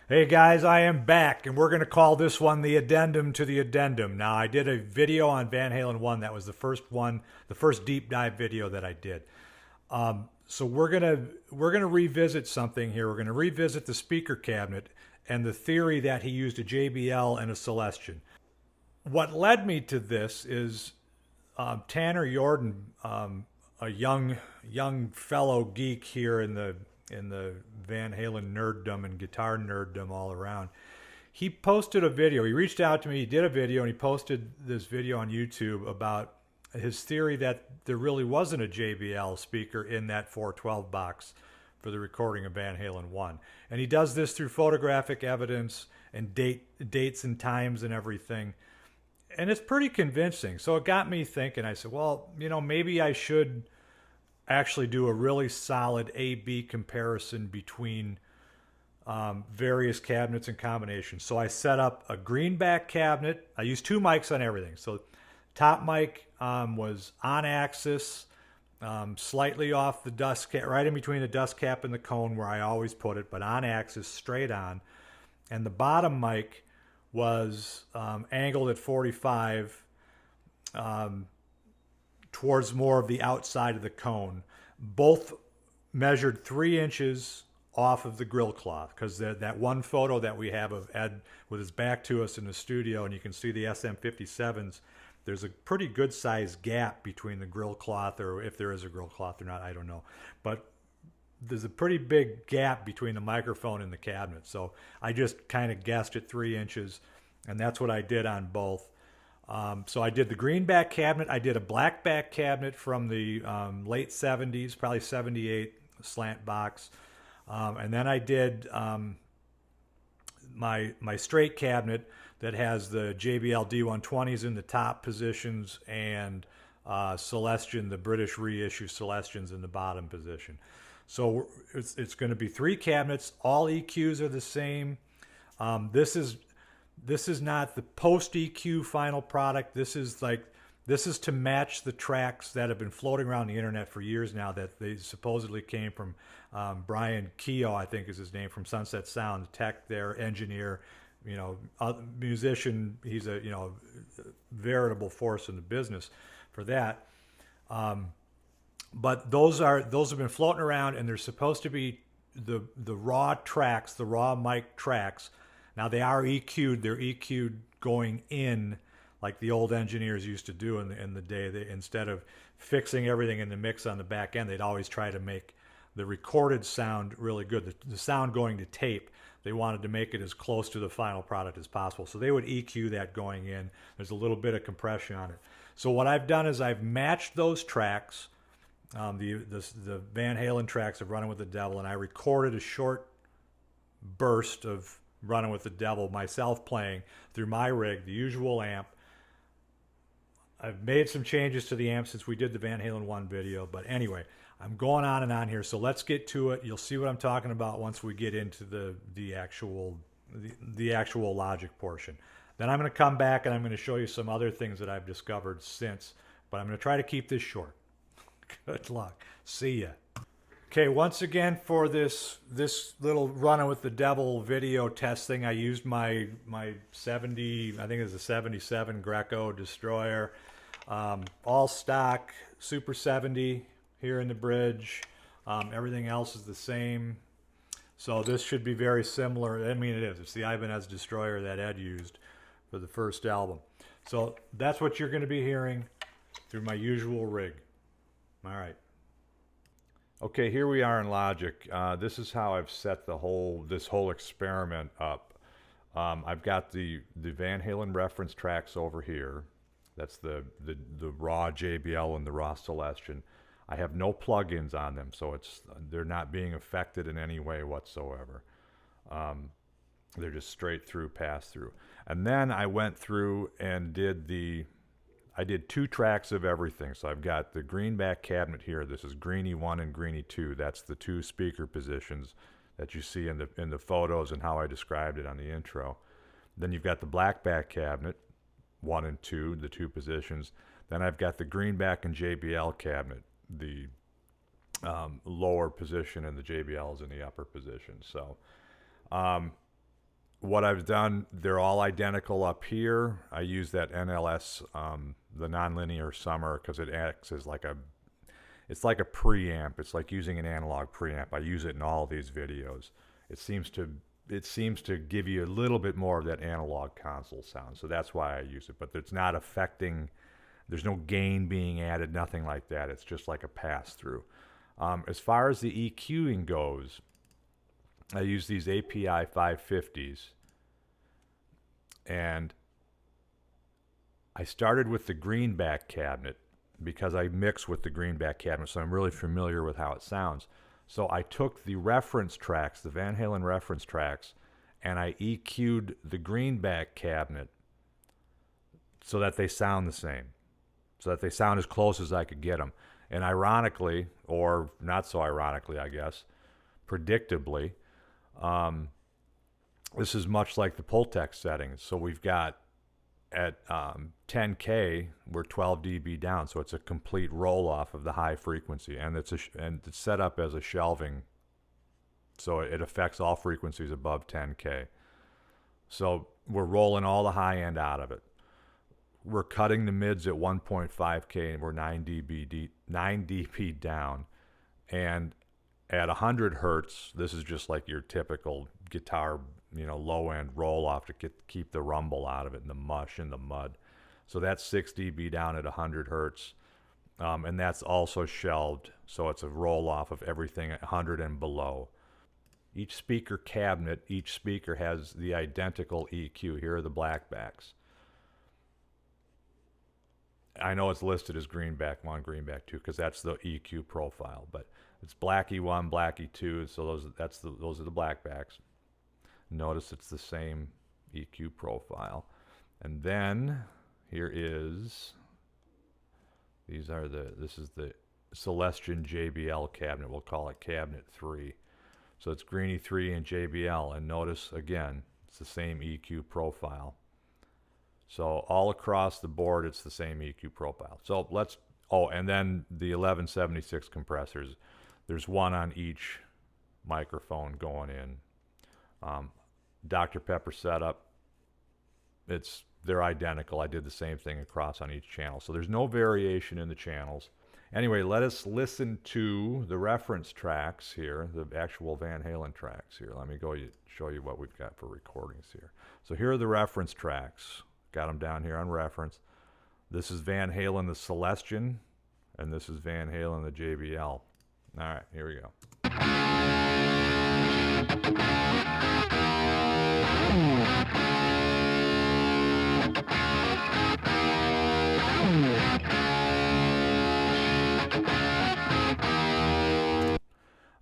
Hey guys, I am back, and we're going to call this one the Addendum to the Addendum. Now, I did a video on Van Halen 1. That was the first one, the first deep dive video that I did. So we're gonna revisit something here. We're gonna revisit the speaker cabinet and the theory that he used a JBL and a Celestion. What led me to this is Tanner Jordan, a young fellow geek here in the Van Halen nerddom and guitar nerddom all around. He posted a video. He reached out to me. He did a video and he posted this video on YouTube about his theory that there really wasn't a JBL speaker in that 412 box for the recording of Van Halen 1. And he does this through photographic evidence and dates and times and everything. And it's pretty convincing. So it got me thinking. I said, well, maybe I should actually do a really solid A/B comparison between various cabinets and combinations. So I set up a greenback cabinet. I used two mics on everything. So top mic was on axis, slightly off the dust cap, right in between the dust cap and the cone where I always put it, but on axis, straight on. And the bottom mic was angled at 45 towards more of the outside of the cone. Both measured 3 inches off of the grill cloth, because that one photo that we have of Ed with his back to us in the studio, and you can see the SM57s, there's a pretty good sized gap between the grill cloth, or if there is a grill cloth or not, I don't know. But there's a pretty big gap between the microphone and the cabinet. So I just kind of guessed at 3 inches, and that's what I did on both. So I did the greenback cabinet. I did a blackback cabinet from the late 70s, probably 78 slant box. And then I did my straight cabinet that has the JBL D120s in the top positions and Celestion, the British reissue Celestions in the bottom position. So it's going to be three cabinets. All EQs are the same. This is not the post EQ final product. This is to match the tracks that have been floating around the internet for years now, that they supposedly came from Brian Keogh, I think is his name, from Sunset Sound, tech there, engineer, musician. He's a veritable force in the business for that. But those have been floating around, and they're supposed to be the raw tracks, the raw mic tracks. Now they are EQ'd. They're EQ'd going in, like the old engineers used to do in the day. Instead of fixing everything in the mix on the back end, they'd always try to make the recorded sound really good. The sound going to tape, they wanted to make it as close to the final product as possible. So they would EQ that going in. There's a little bit of compression on it. So what I've done is I've matched those tracks, the Van Halen tracks of Running with the Devil, and I recorded a short burst of Running with the Devil, myself playing through my rig, the usual amp. I've made some changes to the amp since we did the Van Halen 1 video, but anyway, I'm going on and on here, so let's get to it. You'll see what I'm talking about once we get into the actual logic portion. Then I'm going to come back and I'm going to show you some other things that I've discovered since, but I'm going to try to keep this short. Good luck. See ya. Okay, once again for this little Running with the Devil video test thing, I used my 70, I think it's a 77 Greco Destroyer, all stock, Super 70 here in the bridge. Everything else is the same. So this should be very similar. I mean, it is. It's the Ibanez Destroyer that Ed used for the first album. So that's what you're going to be hearing through my usual rig. All right. Okay, here we are in Logic. This is how I've set this whole experiment up. I've got the Van Halen reference tracks over here. That's the raw JBL and the raw Celestion. I have no plugins on them, so they're not being affected in any way whatsoever. They're just straight through, pass through. And then I went through and I did two tracks of everything. So I've got the greenback cabinet here. This is Greenie 1 and Greenie 2. That's the two speaker positions that you see in the photos and how I described it on the intro. Then you've got the blackback cabinet, 1 and 2, the two positions. Then I've got the greenback and JBL cabinet, the lower position, and the JBL is in the upper position. So what I've done, they're all identical up here. I use that NLS, the nonlinear summer, because it acts as like it's like a preamp. It's like using an analog preamp. I use it in all these videos. It seems to give you a little bit more of that analog console sound. So that's why I use it. But it's not affecting, there's no gain being added, nothing like that. It's just like a pass through. As far as the EQing goes, I use these API 550s. And I started with the greenback cabinet because I mix with the greenback cabinet, so I'm really familiar with how it sounds. So I took the reference tracks, the Van Halen reference tracks, and I EQ'd the greenback cabinet so that they sound the same, so that they sound as close as I could get them. And ironically, or not so ironically, I guess, predictably, this is much like the Pultec settings. So we've got at 10K, we're 12 dB down, so it's a complete roll off of the high frequency, and it's set up as a shelving, so it affects all frequencies above 10K. So we're rolling all the high end out of it. We're cutting the mids at 1.5K, and we're 9 dB down, and at 100 hertz, this is just like your typical guitar, low end roll off to keep the rumble out of it and the mush and the mud. So that's 6 dB down at 100 hertz. And that's also shelved. So it's a roll off of everything at 100 and below. Each speaker cabinet, each speaker has the identical EQ. Here are the blackbacks. I know it's listed as greenback 1, greenback 2, because that's the EQ profile, but it's Blackie 1, Blackie 2, so those are the blackbacks. Notice it's the same EQ profile. And then here is, this is the Celestion JBL cabinet. We'll call it cabinet 3. So it's Greenie 3 and JBL, and notice again, it's the same EQ profile. So all across the board, it's the same EQ profile. So and then the 1176 compressors. There's one on each microphone going in. Dr. Pepper setup, they're identical. I did the same thing across on each channel. So there's no variation in the channels. Anyway, let us listen to the reference tracks here, the actual Van Halen tracks here. Let me show you what we've got for recordings here. So here are the reference tracks. Got them down here on reference. This is Van Halen, the Celestion, and this is Van Halen, the JBL. All right, here we go.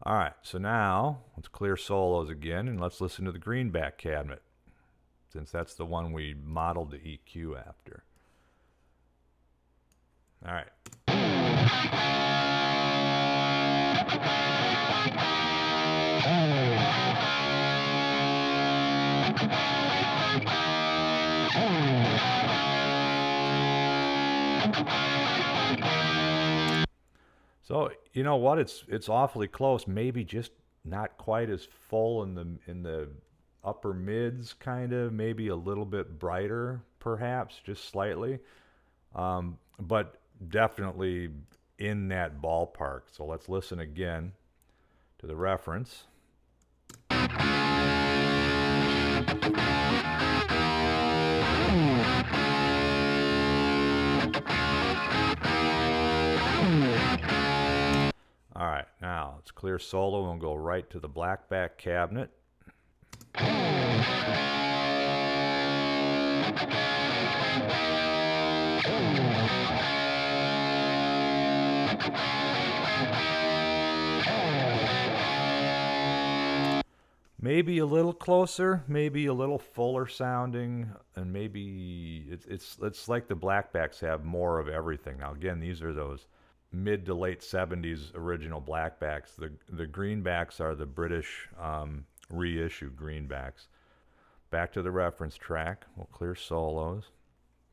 All right, so now let's clear solos again, and let's listen to the greenback cabinet, since that's the one we modeled the EQ after. All right. So you know what? It's awfully close. Maybe just not quite as full in the upper mids, kind of. Maybe a little bit brighter, perhaps, just slightly. But definitely in that ballpark. So let's listen again to the reference. All right, now let's clear solo and we'll go right to the blackback cabinet. Maybe a little closer, maybe a little fuller sounding, and maybe it's like the blackbacks have more of everything. Now again, these are those mid to late 70s original blackbacks. The greenbacks are the British reissue greenbacks. Back to the reference track. We'll clear solos.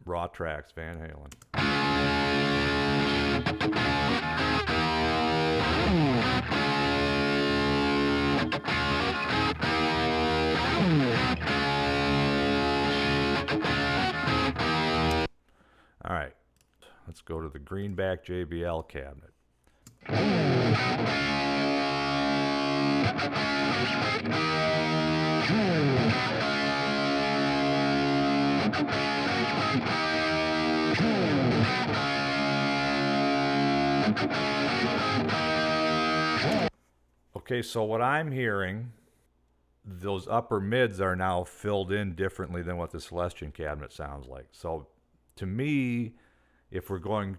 Raw tracks, Van Halen. All right, let's go to the greenback JBL cabinet. Okay, so what I'm hearing, those upper mids are now filled in differently than what the Celestion cabinet sounds like. So to me, if we're going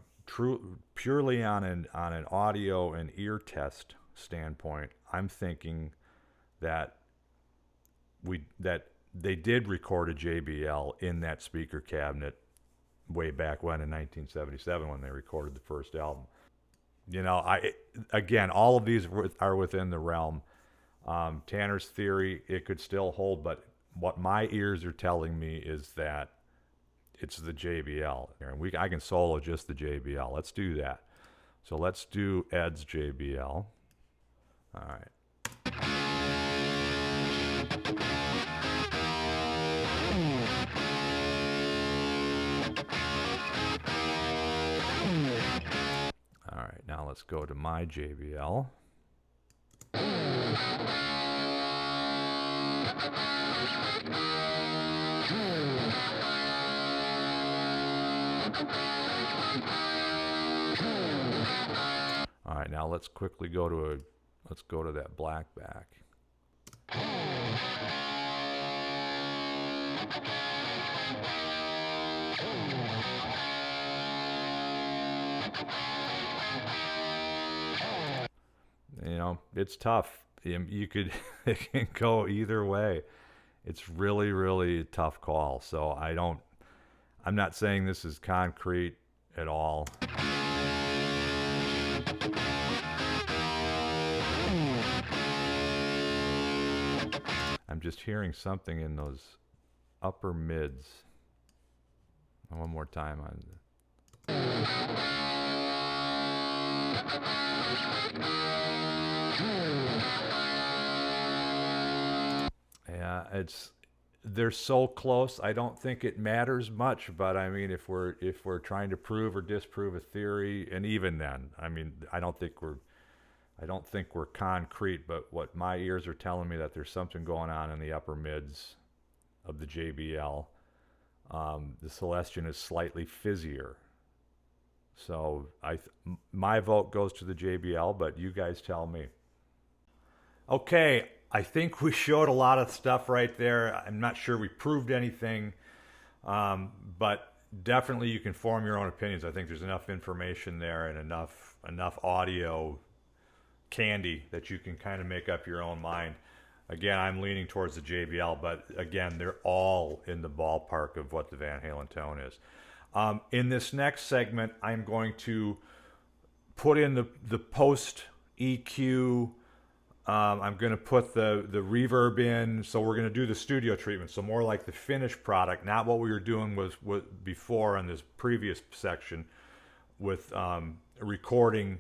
purely on an audio and ear test standpoint, I'm thinking that they did record a JBL in that speaker cabinet way back when in 1977 when they recorded the first album. You know, again, all of these are within the realm. Tanner's theory, it could still hold, but what my ears are telling me is that it's the JBL. And I can solo just the JBL. Let's do that. So let's do Ed's JBL. All right. All right, now let's go to my JBL. All right, now let's quickly go to that black back. You know, it's tough. You could, it can go either way. It's really, really a tough call. So I'm not saying this is concrete at all. I'm just hearing something in those upper mids. One more time on yeah, they're so close. I don't think it matters much, but I mean, if we're trying to prove or disprove a theory, and even then, I mean, I don't think we're concrete, but what my ears are telling me that there's something going on in the upper mids of the JBL. The Celestion is slightly fizzier. So my vote goes to the JBL, but you guys tell me. Okay, I think we showed a lot of stuff right there. I'm not sure we proved anything, but definitely you can form your own opinions. I think there's enough information there and enough audio candy that you can kind of make up your own mind. Again, I'm leaning towards the JBL, but again, they're all in the ballpark of what the Van Halen tone is. In this next segment, I'm going to put in the post EQ. I'm going to put the reverb in, so we're going to do the studio treatment, so more like the finished product, not what we were doing was before on this previous section with recording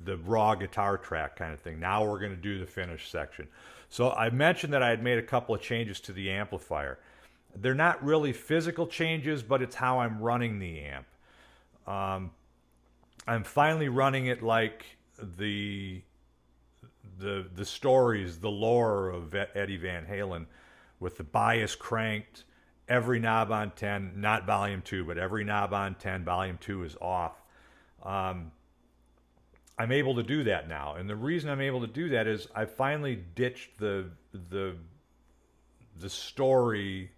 the raw guitar track kind of thing. Now we're going to do the finished section. So I mentioned that I had made a couple of changes to the amplifier. They're not really physical changes, but it's how I'm running the amp. I'm finally running it like the stories, the lore of Eddie Van Halen, with the bias cranked, every knob on 10, not volume 2, but every knob on 10, volume 2 is off. I'm able to do that now, and the reason I'm able to do that is I finally ditched the story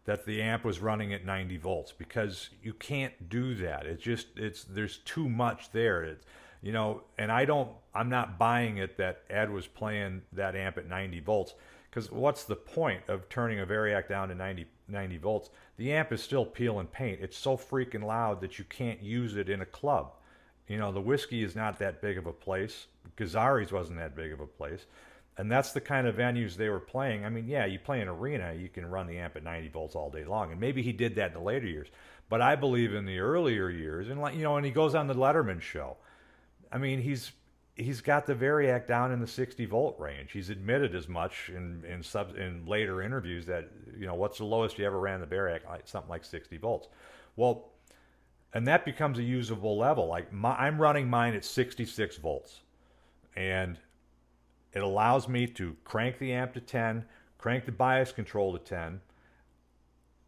that the amp was running at 90 volts, because you can't do that. There's too much there. And I'm not buying it that Ed was playing that amp at 90 volts, because what's the point of turning a Variac down to 90 volts? The amp is still peeling paint. It's so freaking loud that you can't use it in a club. The Whiskey is not that big of a place. Gazzari's wasn't that big of a place. And that's the kind of venues they were playing. I mean, yeah, you play an arena, you can run the amp at 90 volts all day long. And maybe he did that in the later years. But I believe in the earlier years, and he goes on the Letterman show. I mean, he's got the Variac down in the 60 volt range. He's admitted as much in later interviews that, what's the lowest you ever ran the Variac? Something like 60 volts. Well, and that becomes a usable level. Like I'm running mine at 66 volts, and it allows me to crank the amp to 10, crank the bias control to 10,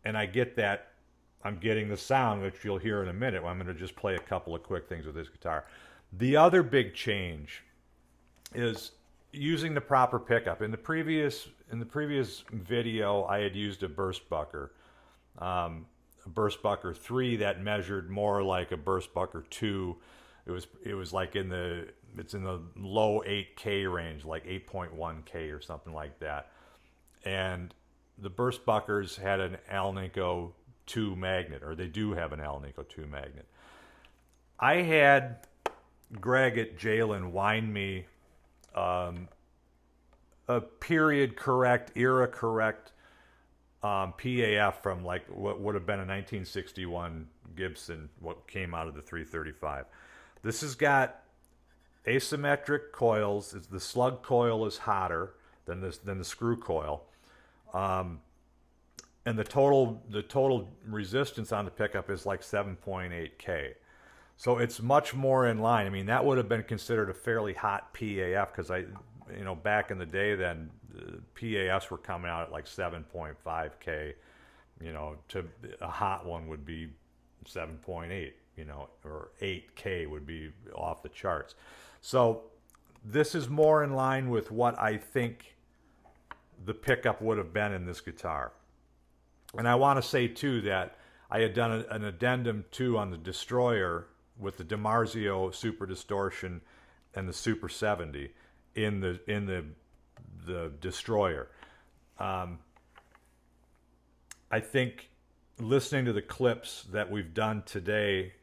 and I get that. I'm getting the sound, which you'll hear in a minute. I'm going to just play a couple of quick things with this guitar. The other big change is using the proper pickup. In the previous video, I had used a burst bucker, a burst bucker 3 that measured more like a burst bucker 2. It was like it's in the low 8K range, like 8.1K or something like that. And the burst buckers had an Alnico 2 magnet, or they do have an Alnico 2 magnet. I had Greg at Halen wind me a period correct, era correct PAF from like what would have been a 1961 Gibson, what came out of the 335. This has got asymmetric coils. The slug coil is hotter than the screw coil. And the total resistance on the pickup is like 7.8K. So it's much more in line. I mean, that would have been considered a fairly hot PAF because back in the day then, PAFs were coming out at like 7.5K. To a hot one would be 7.8, or 8K would be off the charts. So this is more in line with what I think the pickup would have been in this guitar. And I want to say, too, that I had done an addendum, too, on the Destroyer with the DiMarzio Super Distortion and the Super 70 in the Destroyer. I think listening to the clips that we've done today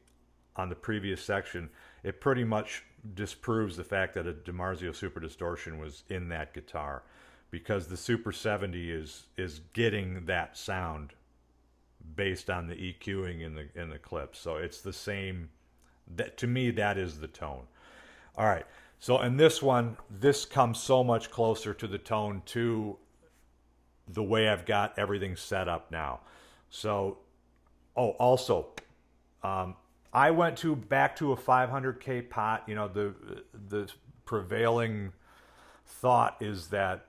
on the previous section, it pretty much disproves the fact that a DiMarzio Super Distortion was in that guitar, because the Super 70 is getting that sound based on the EQing in the clips. So it's the same. That, to me, that is the tone. All right. So in this one, this comes so much closer to the tone to the way I've got everything set up now. So, also, I went back to a 500K pot. The prevailing thought is that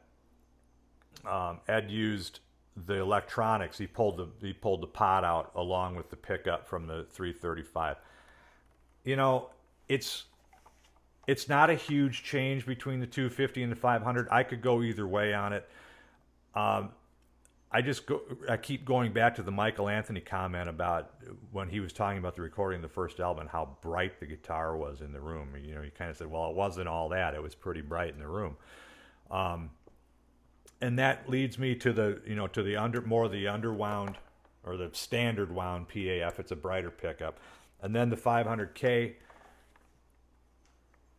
Ed used the electronics. He pulled the pot out along with the pickup from the 335. It's not a huge change between the 250 and the 500. I could go either way on it. I keep going back to the Michael Anthony comment about when he was talking about the recording of the first album and how bright the guitar was in the room. He kind of said, well, it wasn't all that. It was pretty bright in the room. And that leads me to the underwound or the standard wound PAF. It's a brighter pickup. And then the 500K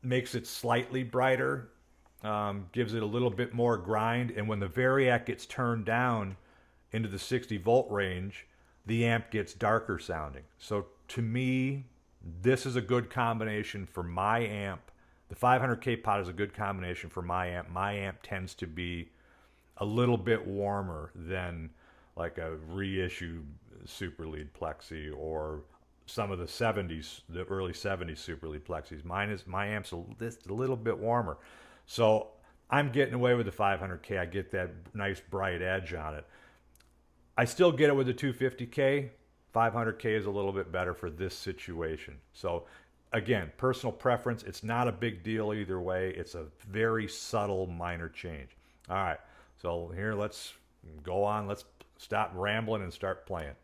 makes it slightly brighter, gives it a little bit more grind. And when the Variac gets turned down into the 60 volt range, the amp gets darker sounding. So to me, this is a good combination for my amp. The 500K pot is a good combination for my amp. My amp tends to be a little bit warmer than like a reissue Super Lead Plexi or some of the 70s, the early 70s Super Lead Plexis. My amp's a little bit warmer. So I'm getting away with the 500K. I get that nice bright edge on it. I still get it with the 250K. 500K is a little bit better for this situation. So again, personal preference. It's not a big deal either way. It's a very subtle minor change. All right. So here, let's go on. Let's stop rambling and start playing.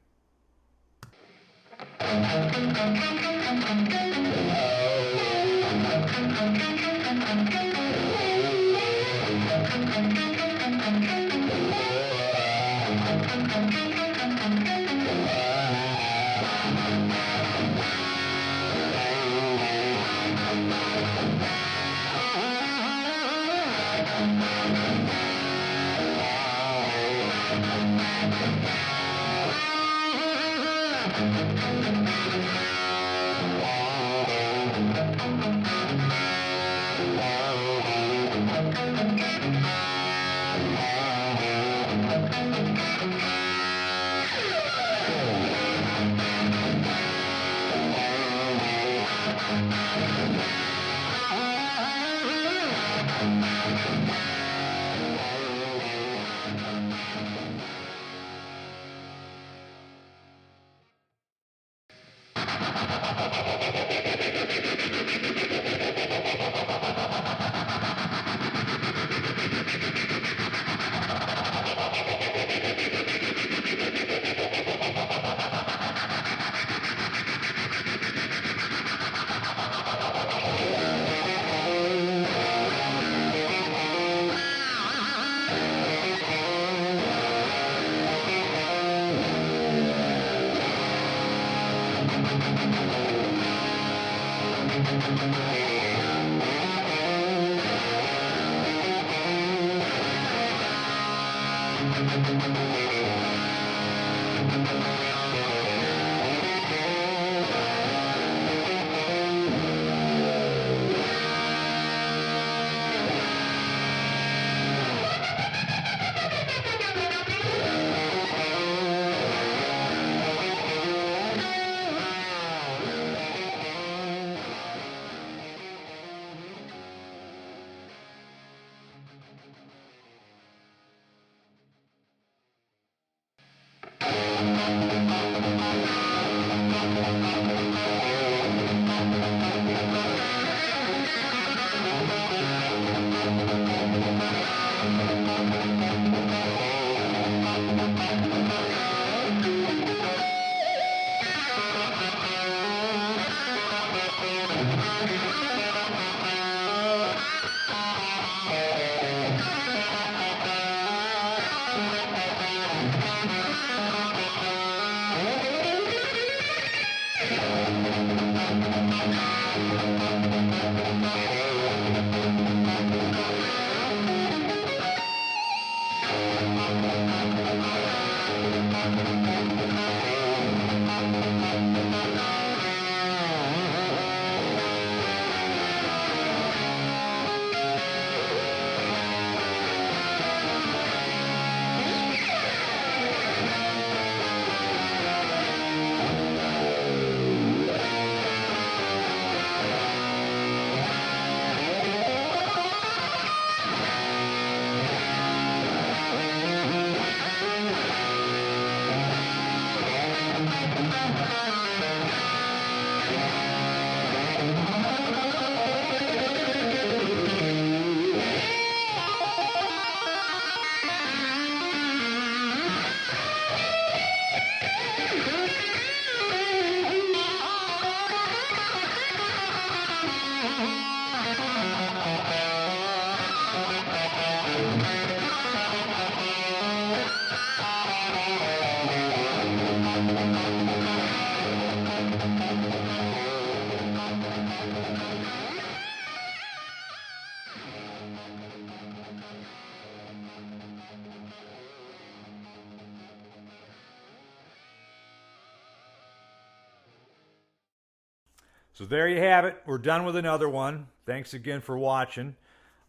So there you have it. We're done with another one. Thanks again for watching.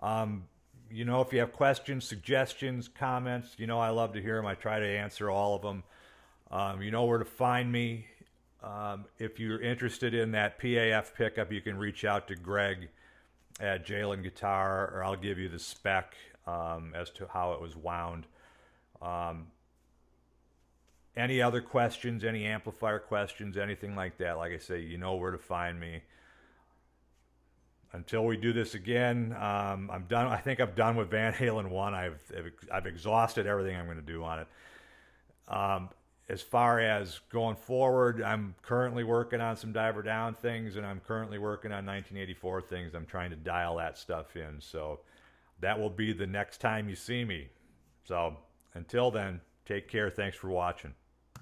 If you have questions, suggestions, comments, I love to hear them. I try to answer all of them. You know where to find me. If you're interested in that PAF pickup, you can reach out to Greg at Jalen Guitar, or I'll give you the spec as to how it was wound. Any other questions, any amplifier questions, anything like that, like I say, you know where to find me. Until we do this again, I'm done. I think I'm done with Van Halen 1. I've exhausted everything I'm going to do on it. As far as going forward, I'm currently working on some Diver Down things, and I'm currently working on 1984 things. I'm trying to dial that stuff in. So that will be the next time you see me. So until then, take care. Thanks for watching.